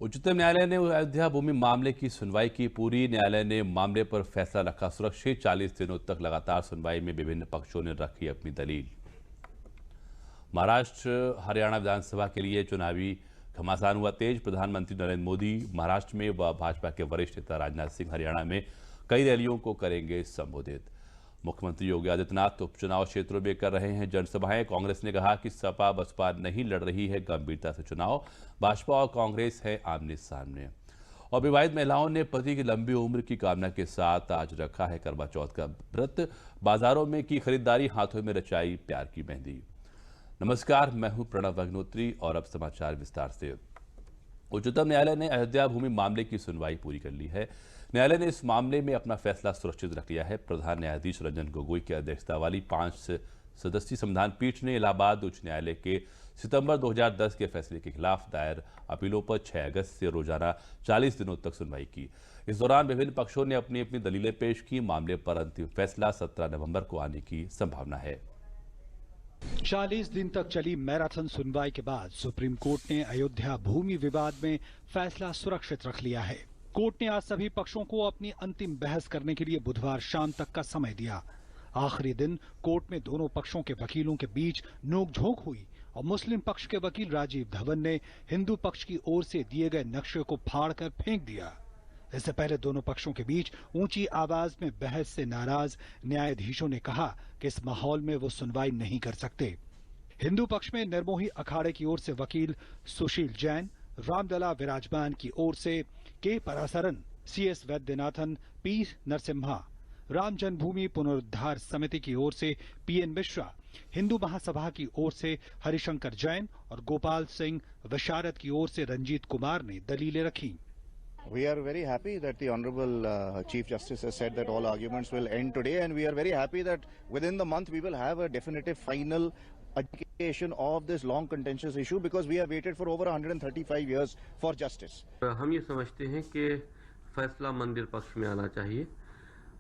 उच्चतम न्यायालय ने अयोध्या भूमि मामले की सुनवाई की। पूरी न्यायालय ने मामले पर फैसला रखा सुरक्षित। 40 दिनों तक लगातार सुनवाई में विभिन्न पक्षों ने रखी अपनी दलील। महाराष्ट्र हरियाणा विधानसभा के लिए चुनावी घमासान हुआ तेज। प्रधानमंत्री नरेंद्र मोदी महाराष्ट्र में व भाजपा के वरिष्ठ नेता राजनाथ सिंह हरियाणा में कई रैलियों को करेंगे संबोधित। मुख्यमंत्री योगी आदित्यनाथ उपचुनाव क्षेत्रों में कर रहे हैं जनसभाएं। कांग्रेस ने कहा कि सपा बसपा नहीं लड़ रही है गंभीरता से चुनाव। भाजपा और कांग्रेस है आमने सामने। और विवाहित महिलाओं ने पति की लंबी उम्र की कामना के साथ आज रखा है करवा चौथ का व्रत। बाजारों में की खरीदारी, हाथों में रचाई प्यार की मेहंदी। नमस्कार, मैं हूं प्रणव अग्नोत्री और अब समाचार विस्तार से। उच्चतम न्यायालय ने अयोध्या भूमि मामले की सुनवाई पूरी कर ली है। न्यायालय ने इस मामले में अपना फैसला सुरक्षित रख लिया है। प्रधान न्यायाधीश रंजन गोगोई की अध्यक्षता वाली 5 सदस्यीय संविधान पीठ ने इलाहाबाद उच्च न्यायालय के सितंबर 2010 के फैसले के खिलाफ दायर अपीलों पर 6 अगस्त से रोजाना 40 दिनों तक सुनवाई की। इस दौरान विभिन्न पक्षों ने अपनी अपनी दलीलें पेश की। मामले पर अंतिम फैसला 17 नवंबर को आने की संभावना है। 40 दिन तक चली मैराथन सुनवाई के बाद सुप्रीम कोर्ट ने अयोध्या भूमि विवाद में फैसला सुरक्षित रख लिया है। कोर्ट ने आज सभी पक्षों को अपनी अंतिम बहस करने के लिए बुधवार शाम तक का समय दिया। आखिरी दिन कोर्ट में दोनों पक्षों के वकीलों के बीच नोकझोंक हुई और मुस्लिम पक्ष के वकील राजीव धवन ने हिंदू पक्ष की ओर से दिए गए नक्शे को फाड़कर फेंक दिया। इससे पहले दोनों पक्षों के बीच ऊंची आवाज में बहस से नाराज न्यायाधीशों ने कहा कि इस माहौल में वो सुनवाई नहीं कर सकते। हिंदू पक्ष में निर्मोही अखाड़े की ओर से वकील सुशील जैन, रामलला विराजमान की ओर से के परासरन, CS वैद्यनाथन, P नरसिम्हा, राम जन्मभूमि पुनरुद्धार समिति की ओर से PN मिश्रा, हिंदू महासभा की ओर से हरिशंकर जैन और गोपाल सिंह विशारद की ओर से रंजीत कुमार ने दलीलें रखी। We are very happy that the Honorable Chief Justice has said that all arguments will end today, and we are very happy that within the month we will have a definitive final adjudication of this long contentious issue, because we have waited for over 135 years for justice. हम ये समझते हैं कि फैसला मंदिर पक्ष में आना चाहिए।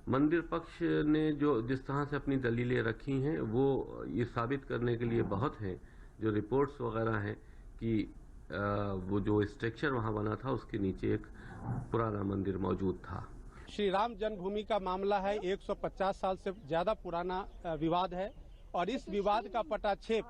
मंदिर पक्ष ने जो जिस तरह से अपनी दलीलें रखी हैं वो ये साबित करने के लिए बहुत है, जो रिपोर्ट्स वगैरह हैं कि वो जो स्ट्रक्चर वहाँ बना था उसके नीचे एक पुराना मंदिर मौजूद था। श्री राम जन्मभूमि का मामला है, 150 साल से ज्यादा पुराना विवाद है और इस विवाद का पटाक्षेप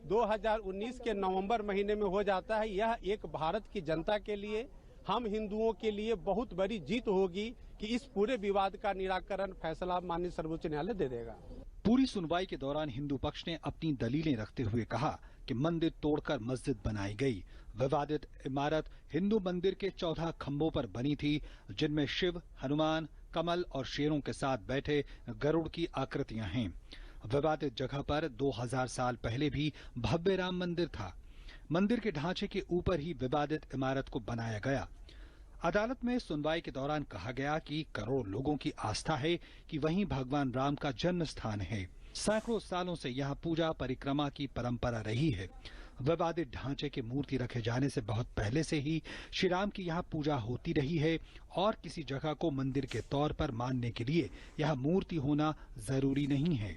2019 के नवंबर महीने में हो जाता है। यह एक भारत की जनता के लिए, हम हिंदुओं के लिए बहुत बड़ी जीत होगी कि इस पूरे विवाद का निराकरण फैसला माननीय सर्वोच्च न्यायालय दे देगा। पूरी सुनवाई के दौरान हिंदू पक्ष ने अपनी दलीलें रखते हुए कहा कि मंदिर तोड़कर मस्जिद बनाई गई। विवादित इमारत हिंदू मंदिर के 14 खंभों पर बनी थी, जिनमें शिव, हनुमान, कमल और शेरों के साथ बैठे गरुड़ की आकृतियां हैं। विवादित जगह पर 2000 साल पहले भी भव्य राम मंदिर था। मंदिर के ढांचे के ऊपर ही विवादित इमारत को बनाया गया। अदालत में सुनवाई के दौरान कहा गया कि करोड़ों लोगों की आस्था है कि वहीं भगवान राम का जन्म स्थान है। सैकड़ों सालों से यहाँ पूजा परिक्रमा की परंपरा रही है। विवादित ढांचे के मूर्ति रखे जाने से बहुत पहले से ही श्री राम की यहाँ पूजा होती रही है और किसी जगह को मंदिर के तौर पर मानने के लिए यह मूर्ति होना जरूरी नहीं है।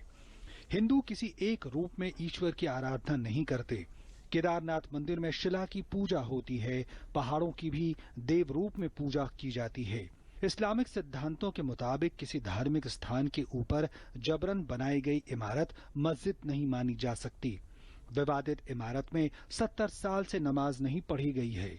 हिंदू किसी एक रूप में ईश्वर की आराधना नहीं करते। केदारनाथ मंदिर में शिला की पूजा होती है, पहाड़ों की भी देव रूप में पूजा की जाती है। इस्लामिक सिद्धांतों के मुताबिक किसी धार्मिक स्थान के ऊपर जबरन बनाई गई इमारत मस्जिद नहीं मानी जा सकती। विवादित इमारत में 70 साल से नमाज नहीं पढ़ी गई है।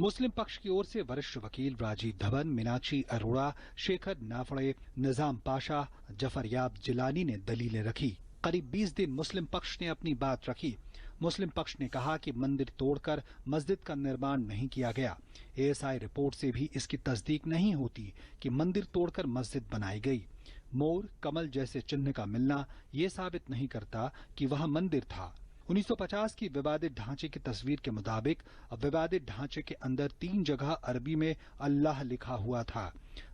मुस्लिम पक्ष की ओर से वरिष्ठ वकील राजीव धवन, मीनाक्षी अरोड़ा, शेखर नाफड़े, निजाम पाशा, जफर याब जिलानी ने दलीलें रखी। करीब 20 दिन मुस्लिम पक्ष ने अपनी बात रखी। मुस्लिम पक्ष ने कहा कि मंदिर तोड़कर मस्जिद का निर्माण नहीं किया गया। ASI रिपोर्ट से भी इसकी तस्दीक नहीं होती कि मंदिर तोड़कर मस्जिद बनाई गई। मोर, कमल जैसे चिन्ह का मिलना ये साबित नहीं करता कि वह मंदिर था। 1950 की विवादित ढांचे की तस्वीर के मुताबिक विवादित ढांचे के अंदर 3 जगह अरबी में अल्लाह लिखा हुआ था।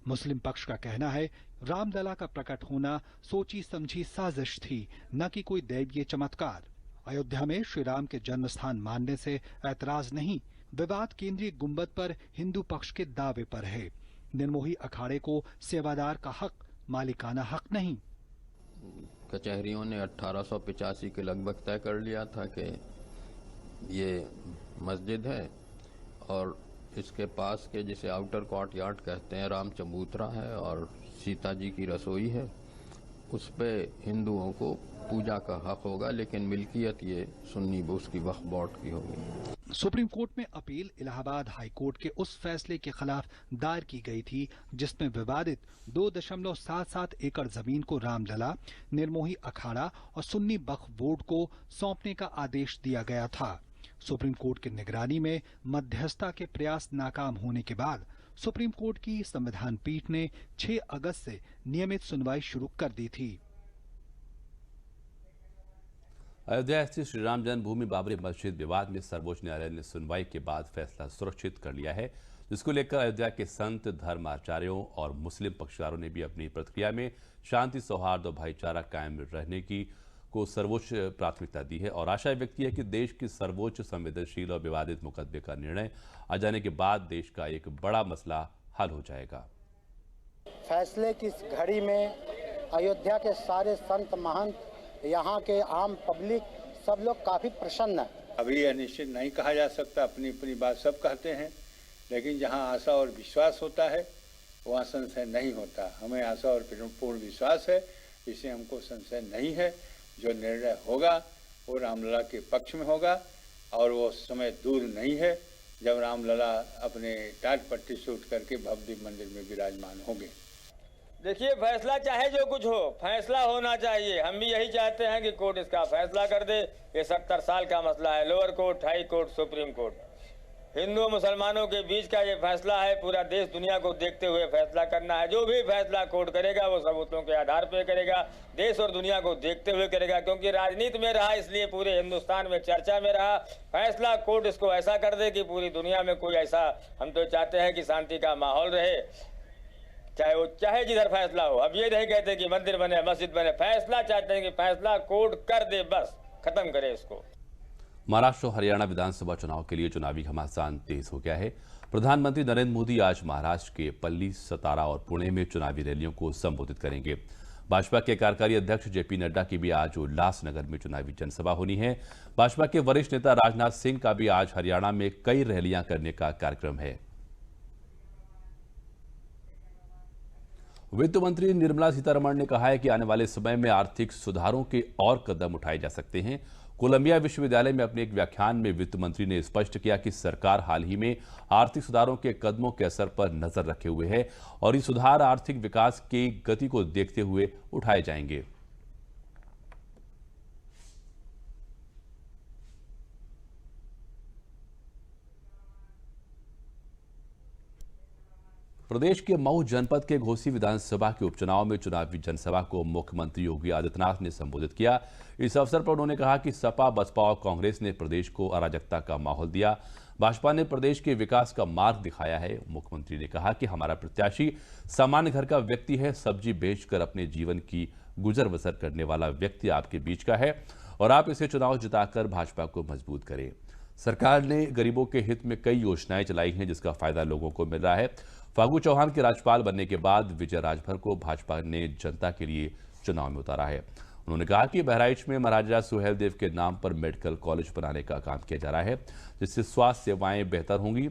मुस्लिम पक्ष का कहना है रामलला का प्रकट होना सोची समझी साजिश थी, न कि कोई दैवीय चमत्कार। अयोध्या में श्री राम के जन्म स्थान मानने से ऐतराज नहीं, विवाद केंद्रीय गुंबद पर हिंदू पक्ष के दावे पर है। निर्मोही अखाड़े को सेवादार का हक, मालिकाना हक नहीं। कचहरियों ने 1885 के लगभग तय कर लिया था कि ये मस्जिद है और इसके पास के जिसे आउटर कोर्ट यार्ड कहते हैं राम चबूतरा है और सीता जी की रसोई है, उस पे हिंदुओं को पूजा का हक होगा, लेकिन मिल्कियत ये सुन्नी उसकी वक्फ बोर्ड की होगी। सुप्रीम कोर्ट में अपील इलाहाबाद हाई कोर्ट के उस फैसले के खिलाफ दायर की गई थी जिसमें विवादित 2.77 एकड़ जमीन को रामलला, निर्मोही अखाड़ा और सुन्नी वक्फ बोर्ड को सौंपने का आदेश दिया गया था। सुप्रीम कोर्ट की निगरानी में मध्यस्थता के प्रयास नाकाम होने के बाद सुप्रीम कोर्ट की संविधान पीठ ने 6 अगस्त से नियमित सुनवाई शुरू कर दी थी। अयोध्या स्थित श्री राम जन्मभूमि बाबरी मस्जिद विवाद में सर्वोच्च न्यायालय ने सुनवाई के बाद फैसला सुरक्षित कर लिया है, जिसको लेकर अयोध्या के संत, धर्म आचार्यों और मुस्लिम पक्षकारों ने भी अपनी प्रतिक्रिया में शांति, सौहार्द और भाईचारा कायम रहने की को सर्वोच्च प्राथमिकता दी है और आशा व्यक्त की है कि देश की सर्वोच्च संवेदनशील और विवादित मुकदमे का निर्णय आ जाने के बाद देश का एक बड़ा मसला हल हो जाएगा। फैसले की इस घड़ी में अयोध्या के सारे संत महंत, यहाँ के आम पब्लिक, सब लोग काफी प्रसन्न है। अभी यह निश्चित नहीं कहा जा सकता, अपनी अपनी बात सब कहते हैं, लेकिन जहाँ आशा और विश्वास होता है वहाँ संशय नहीं होता। हमें आशा और पूर्ण विश्वास है, इसे हमको संशय नहीं है। जो निर्णय होगा वो रामलला के पक्ष में होगा और वो समय दूर नहीं है जब रामलला अपने टाट पट्टी से उठ करके भव्य मंदिर में विराजमान होंगे। देखिए, फैसला चाहे जो कुछ हो, फैसला होना चाहिए। हम भी यही चाहते हैं कि कोर्ट इसका फैसला कर दे। ये 70 साल का मसला है। Lower court, high court, supreme court, Hindu मुसलमानों के बीच का ये फैसला है। पूरा देश दुनिया को देखते हुए फैसला करना है। जो भी फैसला कोर्ट करेगा वो सबूतों के आधार पर करेगा, देश और दुनिया को देखते हुए करेगा, क्योंकि राजनीति में रहा इसलिए पूरे हिंदुस्तान में चर्चा में रहा। फैसला कोर्ट इसको ऐसा कर दे कि पूरी दुनिया में कोई ऐसा, हम तो चाहते हैं कि शांति का माहौल रहे, चाहे जिधर फैसला हो। अब ये नहीं कहते कि मंदिर बने, मस्जिद बने, फैसला चाहते हैं कि फैसला कोर्ट कर दे, बस खत्म करे इसको। महाराष्ट्र और हरियाणा विधानसभा चुनाव के लिए चुनावी घमासान तेज हो गया है। प्रधानमंत्री नरेंद्र मोदी आज महाराष्ट्र के पल्ली, सतारा और पुणे में चुनावी रैलियों को संबोधित करेंगे। भाजपा के कार्यकारी अध्यक्ष जेपी नड्डा की भी आज उल्लासनगर में चुनावी जनसभा होनी है। भाजपा के वरिष्ठ नेता राजनाथ सिंह का भी आज हरियाणा में कई रैलियां करने का कार्यक्रम है। वित्त मंत्री निर्मला सीतारमण ने कहा है कि आने वाले समय में आर्थिक सुधारों के और कदम उठाए जा सकते हैं। कोलंबिया विश्वविद्यालय में अपने एक व्याख्यान में वित्त मंत्री ने स्पष्ट किया कि सरकार हाल ही में आर्थिक सुधारों के कदमों के असर पर नजर रखे हुए है और ये सुधार आर्थिक विकास की गति को देखते हुए उठाए जाएंगे। प्रदेश के मऊ जनपद के घोसी विधानसभा के उपचुनाव में चुनावी जनसभा को मुख्यमंत्री योगी आदित्यनाथ ने संबोधित किया। इस अवसर पर उन्होंने कहा कि सपा, बसपा और कांग्रेस ने प्रदेश को अराजकता का माहौल दिया। भाजपा ने प्रदेश के विकास का मार्ग दिखाया है। मुख्यमंत्री ने कहा कि हमारा प्रत्याशी सामान्य घर का व्यक्ति है, सब्जी बेचकर अपने जीवन की गुजर बसर करने वाला व्यक्ति आपके बीच का है और आप इसे चुनाव जिताकर भाजपा को मजबूत करें। सरकार ने गरीबों के हित में कई योजनाएं चलाई हैं जिसका फायदा लोगों को मिल रहा है। फागू चौहान के राज्यपाल बनने के बाद विजय राजभर को भाजपा ने जनता के लिए चुनाव में उतारा है। उन्होंने कहा कि बहराइच में महाराजा सुहेलदेव के नाम पर मेडिकल कॉलेज बनाने का काम किया जा रहा है जिससे स्वास्थ्य सेवाएं बेहतर होंगी।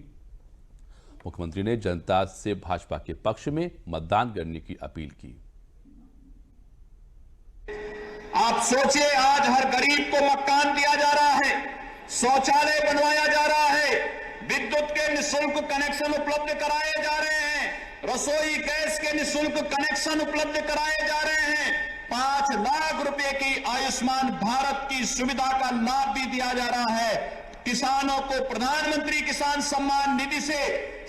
मुख्यमंत्री ने जनता से भाजपा के पक्ष में मतदान करने की अपील की। आप सोचिए, आज हर गरीब को मकान दिया जा रहा है, शौचालय बनवाया जा रहा है, विद्युत के निःशुल्क कनेक्शन उपलब्ध कराए जा रहे हैं, रसोई गैस के निःशुल्क कनेक्शन उपलब्ध कराए जा रहे हैं, 5 लाख रुपए की आयुष्मान भारत की सुविधा का लाभ भी दिया जा रहा है। किसानों को प्रधानमंत्री किसान सम्मान निधि से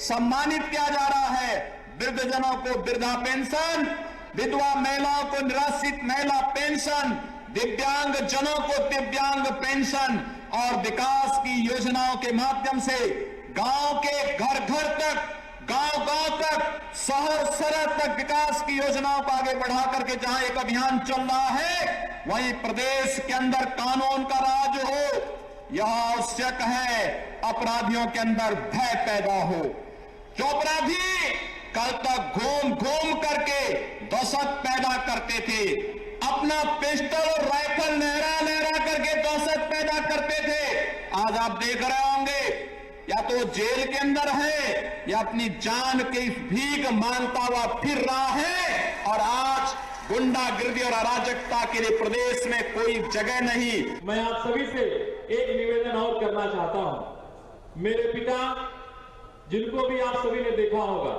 सम्मानित किया जा रहा है। वृद्धजनों को वृद्धा पेंशन, विधवा महिलाओं को निराश्रित महिला पेंशन, दिव्यांग जनों को दिव्यांग पेंशन और विकास की योजनाओं के माध्यम से गांव के घर घर तक, गांव तक, शहर शहर तक विकास की योजनाओं को आगे बढ़ा करके जहां एक अभियान चल रहा है, वहीं प्रदेश के अंदर कानून का राज हो। यह आवश्यक है, अपराधियों के अंदर भय पैदा हो। जो अपराधी कल तक घूम घूम करके दहशत पैदा करते थे, अपना पिस्टल और राइफल लहरा लहरा करके दहशत पैदा करते थे, आज आप देख रहे होंगे या तो तो जेल के अंदर है या अपनी जान की भीख मांगता हुआ फिर रहा है। और आज गुंडागिर्दी और अराजकता के लिए प्रदेश में कोई जगह नहीं। मैं आप सभी से एक निवेदन और करना चाहता हूं। मेरे पिता, जिनको भी आप सभी ने देखा होगा,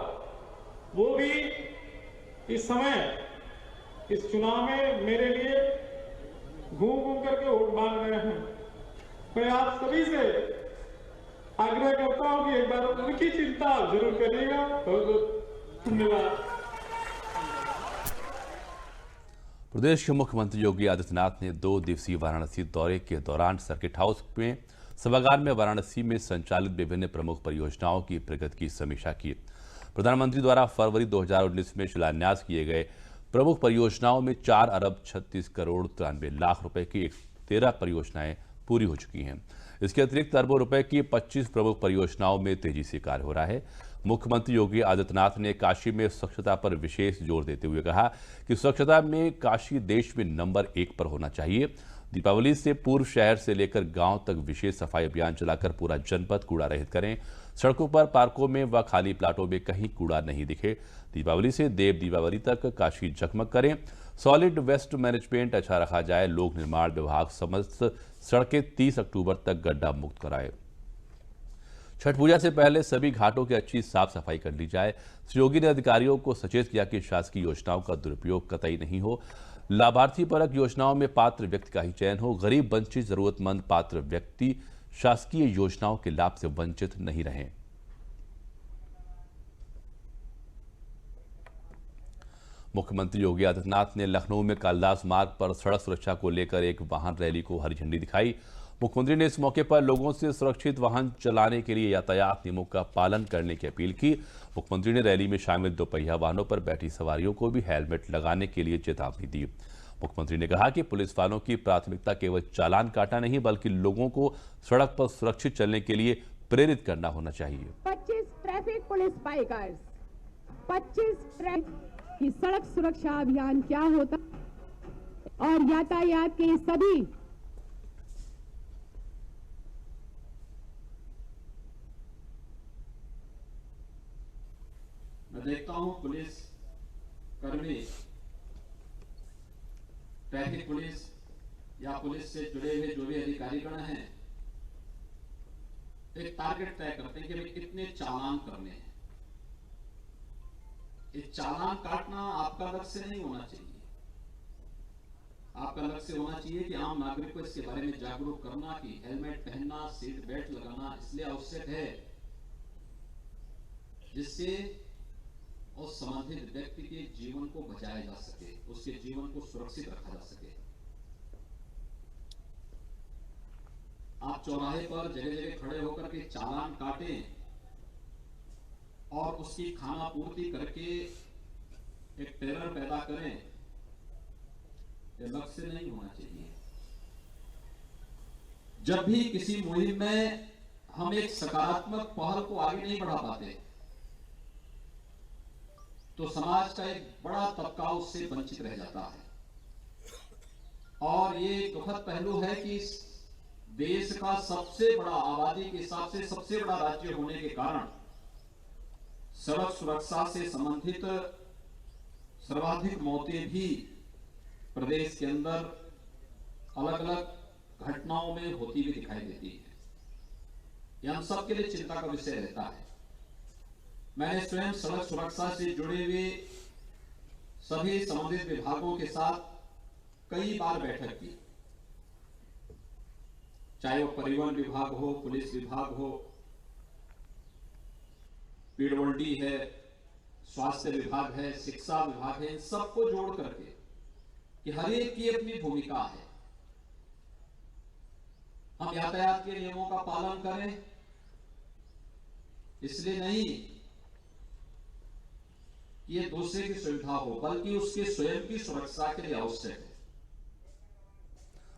वो भी इस समय इस चुनाव में मेरे लिए घूम घूम करके वोट मांग रहे हैं। मैं आप सभी से आग्रह करता हूं कि एक बार उनकी चिंता जरूर करिएगा। बहुत बहुत धन्यवाद। प्रदेश के मुख्यमंत्री योगी आदित्यनाथ ने 2 दिवसीय वाराणसी दौरे के दौरान सर्किट हाउस में सभागार में वाराणसी में संचालित विभिन्न प्रमुख परियोजनाओं की प्रगति की समीक्षा की। प्रधानमंत्री द्वारा फरवरी 2019 में शिलान्यास किए गए प्रमुख परियोजनाओं में 4 अरब 36 करोड़ 93 लाख रुपए की 13 परियोजनाएं पूरी हो चुकी हैं। इसके अतिरिक्त अरबों रुपए की 25 प्रमुख परियोजनाओं में तेजी से कार्य हो रहा है। मुख्यमंत्री योगी आदित्यनाथ ने काशी में स्वच्छता पर विशेष जोर देते हुए कहा कि स्वच्छता में काशी देश में नंबर 1 पर होना चाहिए। दीपावली से पूर्व शहर से लेकर गांव तक विशेष सफाई अभियान चलाकर पूरा जनपद कूड़ा रहित करें। सड़कों पर, पार्कों में व खाली प्लाटों में कहीं कूड़ा नहीं दिखे। दीपावली से देव दीपावली तक काशी जगमग करें। सॉलिड वेस्ट मैनेजमेंट अच्छा रखा जाए। लोक निर्माण विभाग समस्त सड़कें 30 अक्टूबर तक गड्ढा मुक्त कराए। छठ पूजा से पहले सभी घाटों की अच्छी साफ सफाई कर ली जाए। श्री योगी ने अधिकारियों को सचेत किया कि शासकीय योजनाओं का दुरुपयोग कतई नहीं हो। लाभार्थी परक योजनाओं में पात्र व्यक्ति का ही चयन हो। गरीब, वंचित, जरूरतमंद पात्र व्यक्ति शासकीय योजनाओं के लाभ से वंचित नहीं रहें। मुख्यमंत्री योगी आदित्यनाथ ने लखनऊ में कालिदास मार्ग पर सड़क सुरक्षा को लेकर एक वाहन रैली को हरी झंडी दिखाई। मुख्यमंत्री ने इस मौके पर लोगों से सुरक्षित वाहन चलाने के लिए यातायात नियमों का पालन करने की अपील की। मुख्यमंत्री ने रैली में शामिल 2 पहिया वाहनों पर बैठी सवारियों को भी हेलमेट लगाने के लिए चेतावनी दी। मुख्यमंत्री ने कहा कि पुलिस वालों की प्राथमिकता केवल चालान काटना नहीं, बल्कि लोगों को सड़क पर सुरक्षित चलने के लिए प्रेरित करना होना चाहिए। 25 ट्रैफिक पुलिस बाइकर्स, 25 कि सड़क सुरक्षा अभियान क्या होता और यातायात के सभी मैं देखता हूं पुलिस कर्मी, ट्रैफिक पुलिस या पुलिस से जुड़े हुए जो भी अधिकारीगण हैं, एक टारगेट तय करते हैं कि भाई कितने चालान करने हैं। ये चालान काटना आपका लक्ष्य नहीं होना चाहिए। आपका लक्ष्य होना चाहिए कि आम नागरिक को इसके बारे में जागरूक करना कि हेलमेट पहनना, सीट बेल्ट लगाना इसलिए आवश्यक है जिससे उस संबंधित व्यक्ति के जीवन को बचाया जा सके, उसके जीवन को सुरक्षित रखा जा सके। आप चौराहे पर जगह जगह खड़े होकर के चालान काटें और उसकी खाना पूर्ति करके एक टेरर पैदा करें, यह लक्ष्य नहीं होना चाहिए। जब भी किसी मुहिम में हम एक सकारात्मक पहल को आगे नहीं बढ़ा पाते तो समाज का एक बड़ा तबका उससे वंचित रह जाता है। और ये दुखद पहलू है कि देश का सबसे बड़ा, आबादी के हिसाब से सबसे बड़ा राज्य होने के कारण सड़क सुरक्षा से संबंधित सर्वाधिक मौतें भी प्रदेश के अंदर अलग अलग घटनाओं में होती हुई दिखाई देती है। यह हम सबके लिए चिंता का विषय रहता है। मैंने स्वयं सड़क सुरक्षा से जुड़े हुए सभी संबंधित विभागों के साथ कई बार बैठक की, चाहे वो परिवहन विभाग हो, पुलिस विभाग हो, पीडब्ल्यूडी है, स्वास्थ्य विभाग है, शिक्षा विभाग है, इन सबको जोड़ करके कि हर एक की अपनी भूमिका है। हम यातायात के नियमों का पालन करें, इसलिए नहीं कि ये दूसरे की सुविधा हो, बल्कि उसके स्वयं की सुरक्षा के लिए आवश्यक है।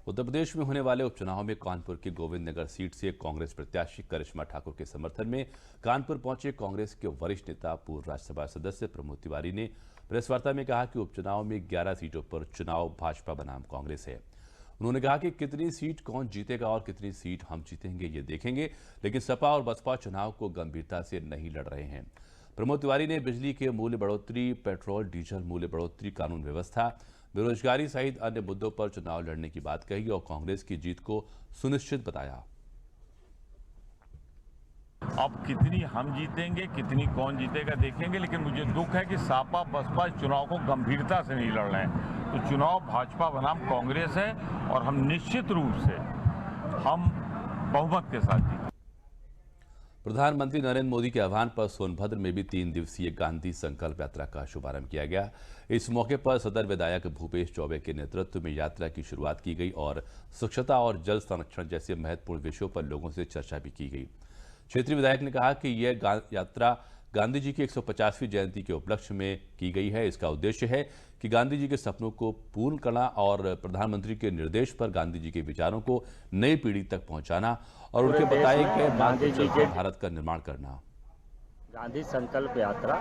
उत्तर प्रदेश में होने वाले उपचुनाव में कानपुर की गोविंद नगर सीट से कांग्रेस प्रत्याशी करिश्मा ठाकुर के समर्थन में कानपुर पहुंचे कांग्रेस के वरिष्ठ नेता पूर्व राज्यसभा सदस्य प्रमोद तिवारी ने प्रेस वार्ता में कहा कि उपचुनाव में 11 सीटों पर चुनाव भाजपा बनाम कांग्रेस है। उन्होंने कहा कि कितनी सीट कौन जीतेगा और कितनी सीट हम जीतेंगे ये देखेंगे, लेकिन सपा और बसपा चुनाव को गंभीरता से नहीं लड़ रहे हैं। प्रमोद तिवारी ने बिजली के मूल्य बढ़ोतरी, पेट्रोल डीजल मूल्य बढ़ोतरी, कानून व्यवस्था, बेरोजगारी सहित अन्य मुद्दों पर चुनाव लड़ने की बात कही और कांग्रेस की जीत को सुनिश्चित बताया। अब कितनी हम जीतेंगे, कितनी कौन जीतेगा देखेंगे, लेकिन मुझे दुख है कि सपा बसपा चुनाव को गंभीरता से नहीं लड़ रहे हैं। तो चुनाव भाजपा बनाम कांग्रेस है और हम निश्चित रूप से हम बहुमत के साथ जीतेंगे। प्रधानमंत्री नरेंद्र मोदी के आह्वान पर सोनभद्र में भी 3 दिवसीय गांधी संकल्प यात्रा का शुभारंभ किया गया। इस मौके पर सदर विधायक भूपेश चौबे के नेतृत्व में यात्रा की शुरुआत की गई और स्वच्छता और जल संरक्षण जैसे महत्वपूर्ण विषयों पर लोगों से चर्चा भी की गई। क्षेत्रीय विधायक ने कहा कि यह यात्रा गांधी जी की 150वीं जयंती के उपलक्ष्य में की गई है। इसका उद्देश्य है कि गांधी जी के सपनों को पूर्ण करना और प्रधानमंत्री के निर्देश पर गांधी जी के विचारों को नई पीढ़ी तक पहुंचाना और उनके बताए गए गांधी जी के भारत का निर्माण करना। गांधी संकल्प यात्रा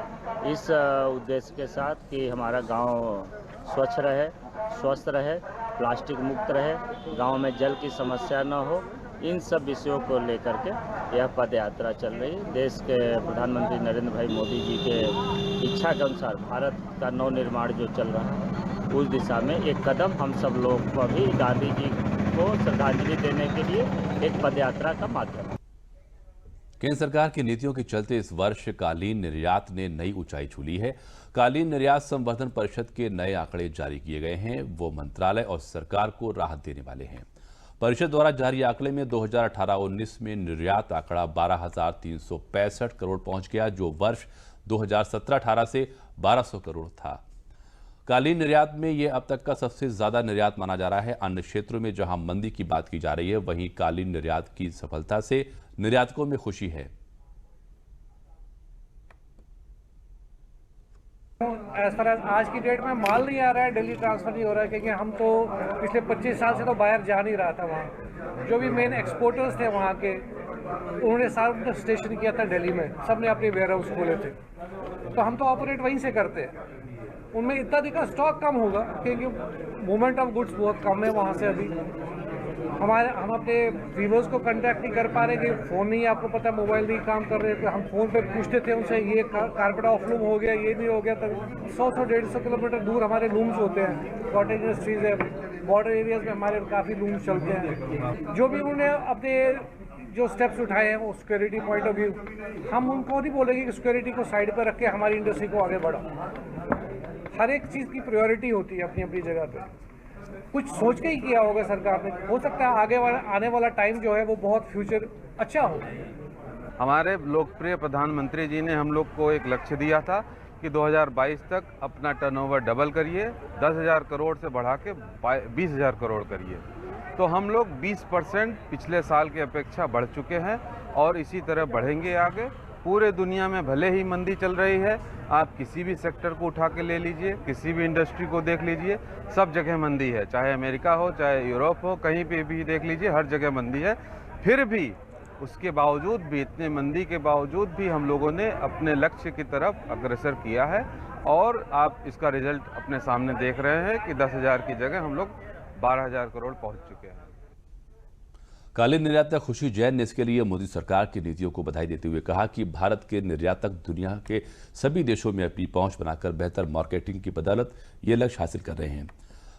इस उद्देश्य के साथ कि हमारा गांव स्वच्छ रहे, स्वस्थ रहे, प्लास्टिक मुक्त रहे, गांव में जल की समस्या न हो, इन सब विषयों को लेकर के यह पद यात्रा चल रही है। देश के प्रधानमंत्री नरेंद्र भाई मोदी जी के इच्छा के अनुसार भारत का नव निर्माण जो चल रहा है, उस दिशा में एक कदम हम सब लोग को भी गांधी जी को श्रद्धांजलि देने के लिए एक पद यात्रा का माध्यम है। केंद्र सरकार की नीतियों के चलते इस वर्ष कालीन निर्यात ने नई ऊंचाई छू ली है। कालीन निर्यात संवर्धन परिषद के नए आंकड़े जारी किए गए हैं। वो मंत्रालय और सरकार को राहत देने वाले हैं। परिषद द्वारा जारी आंकड़े में 2018-19 में निर्यात आंकड़ा 12,365 करोड़ पहुंच गया, जो वर्ष 2017-18 से 1,200 करोड़ था। कालीन निर्यात में यह अब तक का सबसे ज्यादा निर्यात माना जा रहा है। अन्य क्षेत्रों में जहां मंदी की बात की जा रही है, वहीं कालीन निर्यात की सफलता से निर्यातकों में खुशी है। आज की डेट में माल नहीं आ रहा है, दिल्ली ट्रांसफर नहीं हो रहा है, क्योंकि हम तो पिछले 25 साल से तो बाहर जा नहीं रहा था। वहाँ जो भी मेन एक्सपोर्टर्स थे वहाँ के, उन्होंने सारा स्टेशन किया था दिल्ली में, सब ने अपने वेयर हाउस खोले थे, तो हम तो ऑपरेट वहीं से करते हैं। उनमें इतना दिखा स्टॉक कम होगा क्योंकि मूवमेंट ऑफ गुड्स बहुत कम है वहाँ से। अभी हम अपने वीवर्स को कॉन्टैक्ट नहीं कर पा रहे कि फ़ोन नहीं, आपको पता है मोबाइल नहीं काम कर रहे, तो हम फ़ोन पे पूछते थे उनसे, ये कारपेट ऑफ लूम हो गया, ये नहीं हो गया। तो 100-150 किलोमीटर दूर हमारे लूम्स होते हैं, कॉटेज इंडस्ट्रीज है, बॉर्डर एरियाज में हमारे काफ़ी लूम्स चलते हैं। जो भी उन्होंने अपने जो स्टेप्स उठाए हैं वो सिक्योरिटी पॉइंट ऑफ व्यू, हम उनको नहीं बोलेंगे कि सिक्योरिटी को साइड पर रख के हमारी इंडस्ट्री को आगे बढ़ाओ। हर एक चीज़ की प्रायोरिटी होती है अपनी अपनी जगह पे। कुछ सोच के ही किया होगा सरकार ने, हो सकता है आने वाला टाइम जो है वो बहुत फ्यूचर अच्छा हो। हमारे लोकप्रिय प्रधानमंत्री जी ने हम लोग को एक लक्ष्य दिया था कि 2022 तक अपना टर्नओवर डबल करिए, 10,000 करोड़ से बढ़ा के 20,000 करोड़ करिए। तो हम लोग 20% पिछले साल की अपेक्षा बढ़ चुके हैं और इसी तरह बढ़ेंगे आगे। पूरे दुनिया में भले ही मंदी चल रही है, आप किसी भी सेक्टर को उठा के ले लीजिए, किसी भी इंडस्ट्री को देख लीजिए, सब जगह मंदी है, चाहे अमेरिका हो चाहे यूरोप हो, कहीं पे भी देख लीजिए, हर जगह मंदी है। फिर भी उसके बावजूद भी, इतने मंदी के बावजूद भी हम लोगों ने अपने लक्ष्य की तरफ अग्रसर किया है और आप इसका रिजल्ट अपने सामने देख रहे हैं कि 10,000 की जगह हम लोग 12,000 करोड़ पहुँच चुके हैं। कालीन निर्यातक खुशी जैन ने इसके लिए मोदी सरकार की नीतियों को बधाई देते हुए कहा कि भारत के निर्यातक दुनिया के सभी देशों में अपनी पहुंच बनाकर बेहतर मार्केटिंग की बदौलत ये लक्ष्य हासिल कर रहे हैं।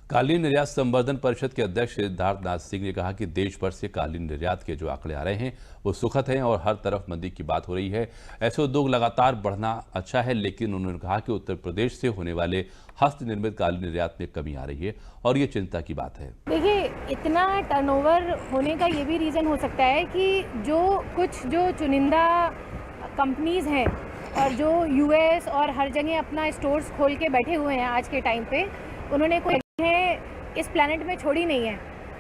कालीन निर्यात संवर्धन परिषद के अध्यक्ष सिद्धार्थ नाथ सिंह ने कहा कि देश भर से कालीन निर्यात के जो आंकड़े आ रहे हैं वो सुखद हैं और हर तरफ मंदी की बात हो रही है। ऐसे उद्योग लगातार बढ़ना अच्छा है, लेकिन उन्होंने कहा कि उत्तर प्रदेश से होने वाले हस्त निर्मित कालीन निर्यात में कमी आ रही है और ये चिंता की बात है। देखिए, इतना टर्नओवर होने का ये भी रीज़न हो सकता है कि जो चुनिंदा कंपनीज़ हैं और जो यूएस और हर जगह अपना स्टोर्स खोल के बैठे हुए हैं आज के टाइम पे, उन्होंने कोई इस प्लैनेट में छोड़ी नहीं है,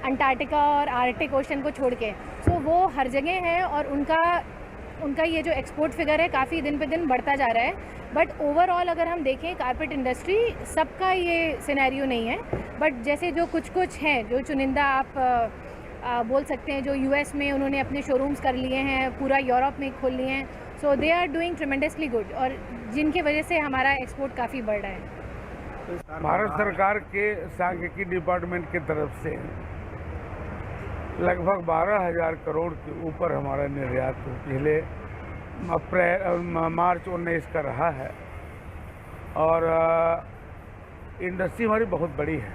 अंटार्कटिका और आर्कटिक ओशन को छोड़ के। सो वो हर जगह है और उनका ये जो एक्सपोर्ट फिगर है काफ़ी दिन पे दिन बढ़ता जा रहा है। बट ओवरऑल अगर हम देखें कारपेट इंडस्ट्री, सबका ये सिनेरियो नहीं है। बट जैसे जो कुछ हैं, जो चुनिंदा आप बोल सकते हैं, जो यूएस में उन्होंने अपने शोरूम्स कर लिए हैं, पूरा यूरोप में खोल लिए हैं, so they are doing tremendously good और जिनकी वजह से हमारा एक्सपोर्ट काफ़ी बढ़ रहा है। भारत सरकार के सांख्यिकी डिपार्टमेंट की तरफ से लगभग 12,000 करोड़ के ऊपर हमारा निर्यात पिछले मार्च 19 का रहा है। और इंडस्ट्री हमारी बहुत बड़ी है।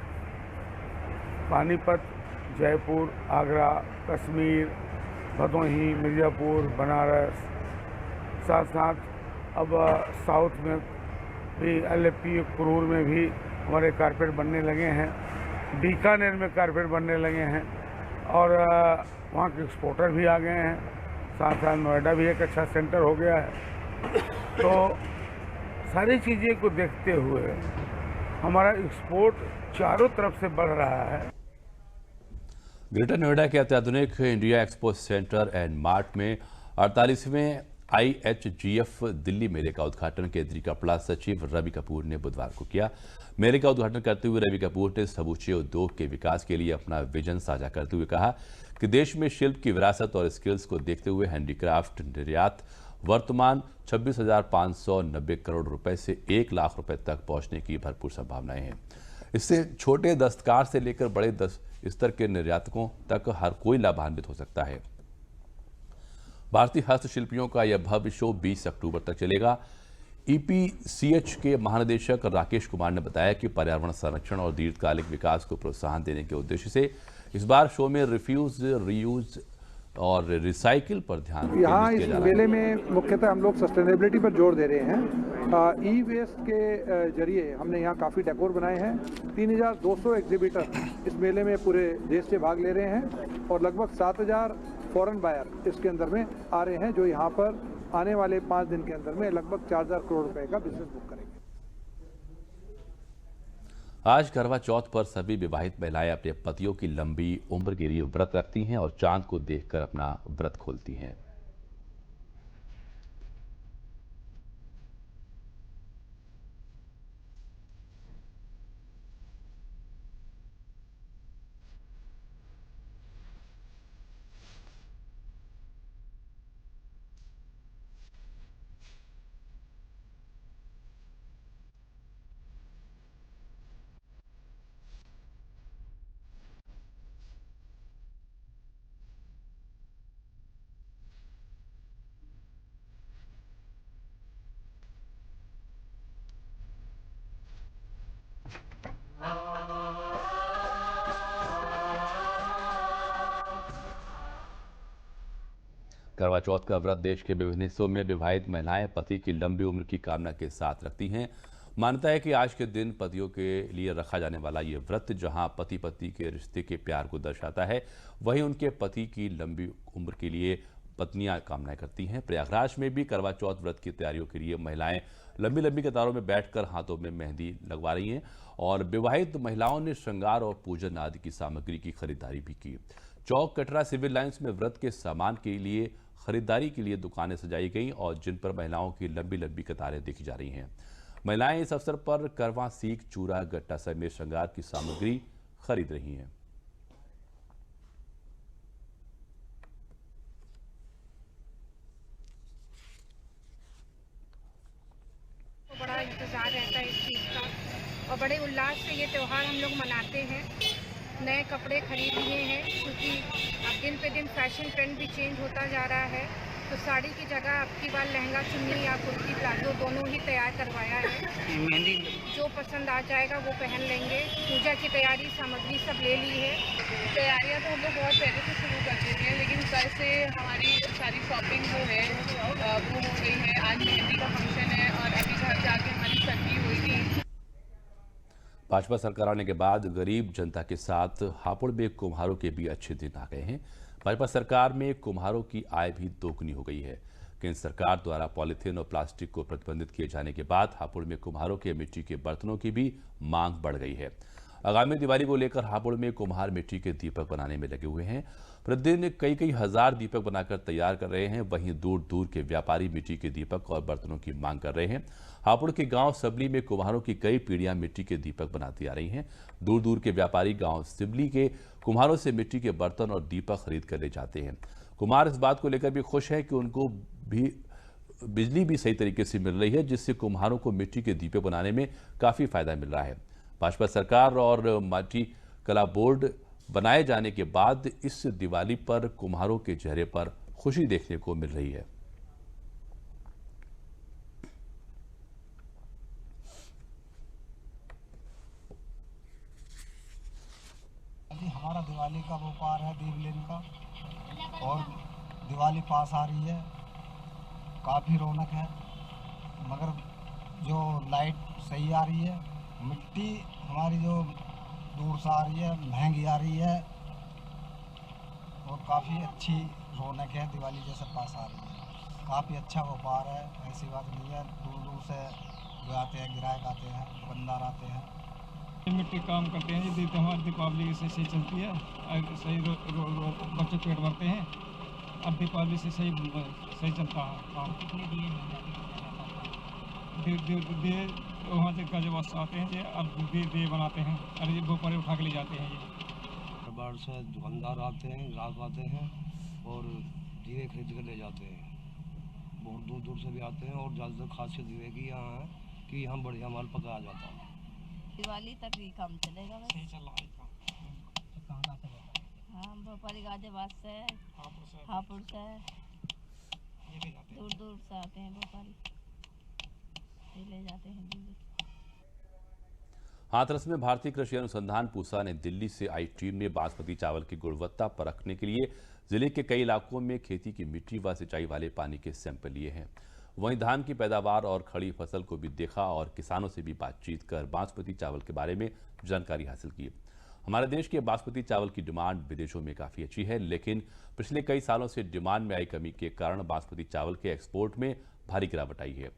पानीपत, जयपुर, आगरा, कश्मीर, भदोही, मिर्ज़ापुर, बनारस, साथ साथ अब साउथ में भी एलएपी कुरूर में भी हमारे कारपेट बनने लगे हैं, बीकानेर में कारपेट बनने लगे हैं और वहाँ के एक्सपोर्टर भी आ गए हैं। साथ साथ नोएडा भी एक अच्छा सेंटर हो गया है। तो सारी चीज़ें को देखते हुए हमारा एक्सपोर्ट चारों तरफ से बढ़ रहा है। ग्रेटर नोएडा के अत्याधुनिक India expo centre and mart में 48वें IHGF दिल्ली मेले का उद्घाटन केंद्रीय कपड़ा सचिव रवि कपूर ने बुधवार को किया। मेले का उद्घाटन करते हुए रवि कपूर ने समूचे उद्योग के विकास के लिए अपना विजन साझा करते हुए कहा कि देश में शिल्प की विरासत और स्किल्स को देखते हुए हैंडीक्राफ्ट निर्यात वर्तमान 26,590 करोड़ रुपए से 1 लाख रुपए तक पहुंचने की भरपूर संभावनाएं हैं। इससे छोटे दस्तकार से लेकर बड़े स्तर के निर्यातकों तक हर कोई लाभान्वित हो सकता है। भारतीय हस्तशिल्पियों का यह भव्य शो 20 अक्टूबर तक चलेगा। EPCH के महानिदेशक राकेश कुमार ने बताया कि पर्यावरण संरक्षण और दीर्घकालिक विकास को प्रोत्साहन देने के उद्देश्य से इस बार शो में रिफ्यूज, रीयूज और रिसाइकिल पर ध्यान यहाँ इस मेले में मुख्यतः हम लोग सस्टेनेबिलिटी पर जोर दे रहे हैं। ई वेस्ट के जरिए हमने यहाँ काफ़ी डेकोर बनाए हैं। 3,200 एग्जीबिटर इस मेले में पूरे देश से भाग ले रहे हैं और लगभग 7,000 फॉरेन बायर इसके अंदर में आ रहे हैं, जो यहाँ पर आने वाले 5 दिन के अंदर में लगभग 4,000 करोड़ रुपए का बिजनेस बुक करेंगे। आज करवा चौथ पर सभी विवाहित महिलाएं अपने पतियों की लंबी उम्र के लिए व्रत रखती हैं और चांद को देखकर अपना व्रत खोलती हैं। करवा चौथ का व्रत देश के विभिन्न हिस्सों में विवाहित महिलाएं पति की लंबी उम्र की कामना के साथ रखती हैं। मान्यता है कि आज के दिन पतियों के लिए रखा जाने वाला ये व्रत जहां पति पत्नी के रिश्ते के प्यार को दर्शाता है, वहीं उनके पति की लंबी उम्र के लिए पत्नियां कामनाएं करती हैं। प्रयागराज में भी करवा चौथ व्रत की तैयारियों के लिए महिलाएं लंबी लंबी कतारों में बैठकर हाथों में मेहंदी लगवा रही हैं और विवाहित महिलाओं ने श्रृंगार और पूजन आदि की सामग्री की खरीदारी भी की। चौक कटरा सिविल लाइंस में व्रत के सामान के लिए खरीदारी के लिए दुकानें सजाई गई और जिन पर महिलाओं की लंबी लंबी कतारें देखी जा रही हैं। महिलाएं इस अवसर पर करवा, सीख, चूरा, गट्टा समेत श्रृंगार की सामग्री खरीद रही हैं। बड़ा इंतजार रहता है इस चीज़ का और बड़े उल्लास से ये त्यौहार हम लोग मनाते हैं। नए कपड़े खरीद लिए हैं क्योंकि अब दिन पे दिन फैशन ट्रेंड भी चेंज होता जा रहा है, तो साड़ी की जगह अब की बार लहंगा चुन्नी या कुर्ती प्लाजो दोनों ही तैयार करवाया है। जो पसंद आ जाएगा वो पहन लेंगे। पूजा की तैयारी सामग्री सब ले ली है। तैयारियां तो हम लोग बहुत पहले से शुरू कर देते हैं, लेकिन कल से हमारी सारी शॉपिंग जो है वो हो गई है। आज मेहंदी का फंक्शन है और अभी घर जाके हमारी सर्दी होगी। भाजपा सरकार आने के बाद गरीब जनता के साथ हापुड़ में कुम्हारों के भी अच्छे दिन आ गए हैं। भाजपा सरकार में कुम्हारों की आय भी दोगुनी हो गई है। केंद्र सरकार द्वारा पॉलीथीन और प्लास्टिक को प्रतिबंधित किए जाने के बाद हापुड़ में कुम्हारों के मिट्टी के बर्तनों की भी मांग बढ़ गई है। आगामी दिवाली को लेकर हापुड़ में कुम्हार मिट्टी के दीपक बनाने में लगे हुए हैं। प्रतिदिन कई हजार दीपक बनाकर तैयार कर रहे हैं। वहीं दूर दूर के व्यापारी मिट्टी के दीपक और बर्तनों की मांग कर रहे हैं। हापुड़ के गांव सबली में कुम्हारों की कई पीढ़ियां मिट्टी के दीपक बनाती आ रही हैं। दूर दूर के व्यापारी गांव सिबली के कुम्हारों से मिट्टी के बर्तन और दीपक खरीद कर ले जाते हैं। कुम्हार इस बात को लेकर भी खुश है कि उनको भी बिजली भी सही तरीके से मिल रही है, जिससे कुम्हारों को मिट्टी के दीपक बनाने में काफी फायदा मिल रहा है। भाजपा सरकार और माटी कला बोर्ड बनाए जाने के बाद इस दिवाली पर कुम्हारों के चेहरे पर खुशी देखने को मिल रही है। हमारा दिवाली का व्यापार है दीपलेन का, और दिवाली पास आ रही है, काफ़ी रौनक है, मगर जो लाइट सही आ रही है, मिट्टी हमारी जो दूर से आ रही है महंगी आ रही है, और काफ़ी अच्छी रौनक है, दिवाली जैसे पास आ रही है, काफ़ी अच्छा व्यापार है, ऐसी बात नहीं है। दूर दूर से जो आते हैं ग्राहक आते हैं, दुकानदार आते हैं। मिट्टी काम करते हैं, ये हमारी दीपावली से सही चलती है, सही बच्चे पेट भरते हैं, अब दीपावली से सही चलता है काम। दिए वहाँ से गजवास आते हैं, ये अब दिए बनाते हैं, अरे ये भोपाल उठा के ले जाते हैं। ये बाहर से दुकानदार आते हैं, ग्राहक आते हैं और दिए खरीद कर ले जाते हैं, बहुत दूर दूर से भी आते हैं, और ज़्यादातर खासियत दिए की यहाँ है कि यहाँ बढ़िया माल पका जाता है। दिवाली तक ही काम चलेगा, सही चल रहा है। हाँ, भोपाली गाजियाबाद से, हापुड़ से, दूर दूर से आते हैं भोपाली, ले जाते हैं दिल्ली। हाथरस में भारतीय कृषि अनुसंधान पूसा ने दिल्ली से आई टीम ने बासमती चावल की गुणवत्ता परखने के लिए जिले के कई इलाकों में खेती की मिट्टी व सिंचाई वाले पानी के सैंपल लिए हैं। वहीं धान की पैदावार और खड़ी फसल को भी देखा और किसानों से भी बातचीत कर बासमती चावल के बारे में जानकारी हासिल की। हमारे देश के बासमती चावल की डिमांड विदेशों में काफ़ी अच्छी है, लेकिन पिछले कई सालों से डिमांड में आई कमी के कारण बासमती चावल के एक्सपोर्ट में भारी गिरावट आई है,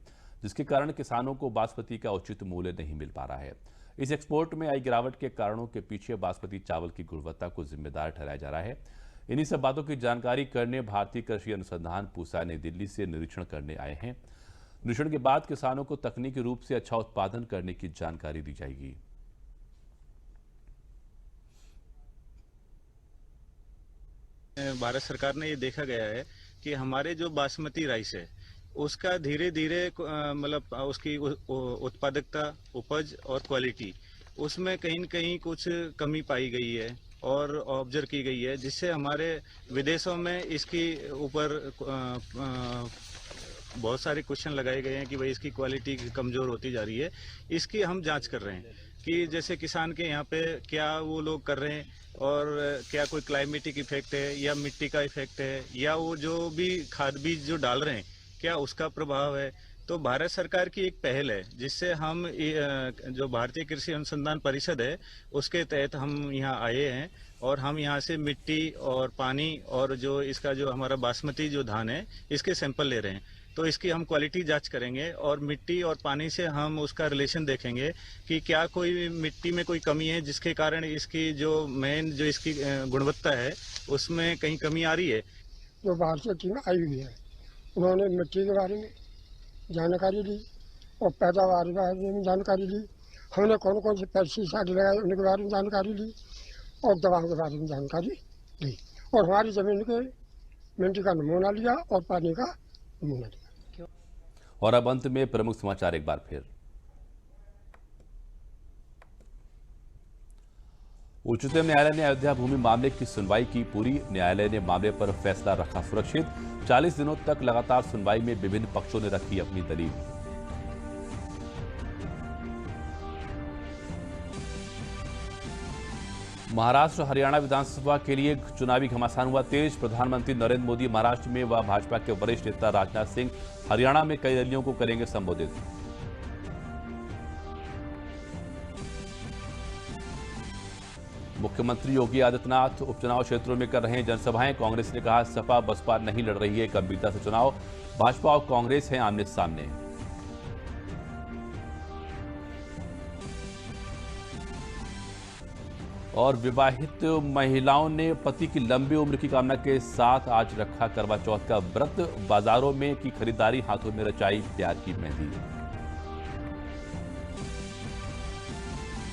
जिसके कारण किसानों को बासमती का उचित मूल्य नहीं मिल पा रहा है। इस एक्सपोर्ट में आई गिरावट के कारणों के पीछे बासमती चावल की गुणवत्ता को जिम्मेदार ठहराया जा रहा है। इन्हीं सब बातों की जानकारी करने भारतीय कृषि अनुसंधान पूसा ने दिल्ली से निरीक्षण करने आए हैं। निरीक्षण के बाद किसानों को तकनीकी रूप से अच्छा उत्पादन करने की जानकारी दी जाएगी। भारत सरकार ने ये देखा गया है कि हमारे जो बासमती राइस है उसका धीरे धीरे मतलब उसकी उत्पादकता, उपज और क्वालिटी उसमें कहीं न कहीं कुछ कमी पाई गई है और ऑब्जर्व की गई है, जिससे हमारे विदेशों में इसकी ऊपर बहुत सारे क्वेश्चन लगाए गए हैं कि भाई इसकी क्वालिटी कमज़ोर होती जा रही है। इसकी हम जांच कर रहे हैं कि जैसे किसान के यहाँ पे क्या वो लोग कर रहे हैं और क्या कोई क्लाइमेटिक इफेक्ट है या मिट्टी का इफेक्ट है या वो जो भी खाद बीज जो डाल रहे हैं क्या उसका प्रभाव है। तो भारत सरकार की एक पहल है जिससे हम जो भारतीय कृषि अनुसंधान परिषद है उसके तहत हम यहाँ आए हैं और हम यहाँ से मिट्टी और पानी और जो इसका जो हमारा बासमती जो धान है इसके सैंपल ले रहे हैं। तो इसकी हम क्वालिटी जांच करेंगे और मिट्टी और पानी से हम उसका रिलेशन देखेंगे कि क्या कोई मिट्टी में कोई कमी है जिसके कारण इसकी जो मेन जो इसकी गुणवत्ता है उसमें कहीं कमी आ रही है। जो बाहर से टीम आई हुई है उन्होंने मिट्टी के बारे में जानकारी ली और पैदावार के बारे में जानकारी ली, हमने कौन कौन से पेस्टिसाइड लगाए उनके बारे में जानकारी ली और दवाओं के बारे में जानकारी ली और हमारी ज़मीन के मिट्टी का नमूना लिया और पानी का नमूना लिया। और अब अंत में प्रमुख समाचार एक बार फिर। उच्चतम न्यायालय ने अयोध्या भूमि मामले की सुनवाई की पूरी। न्यायालय ने मामले पर फैसला रखा सुरक्षित। 40 दिनों तक लगातार सुनवाई में विभिन्न पक्षों ने रखी अपनी दलील। महाराष्ट्र हरियाणा विधानसभा के लिए चुनावी घमासान हुआ तेज। प्रधानमंत्री नरेंद्र मोदी महाराष्ट्र में व भाजपा के वरिष्ठ नेता राजनाथ सिंह हरियाणा में कई रैलियों को करेंगे संबोधित। मुख्यमंत्री योगी आदित्यनाथ उपचुनाव क्षेत्रों में कर रहे हैं जनसभाएं। कांग्रेस ने कहा सपा बसपा नहीं लड़ रही है गंभीरता से चुनाव, भाजपा और कांग्रेस हैं आमने सामने। और विवाहित महिलाओं ने पति की लंबी उम्र की कामना के साथ आज रखा करवा चौथ का व्रत। बाजारों में की खरीदारी, हाथों में रचाई प्यार की मेहंदी।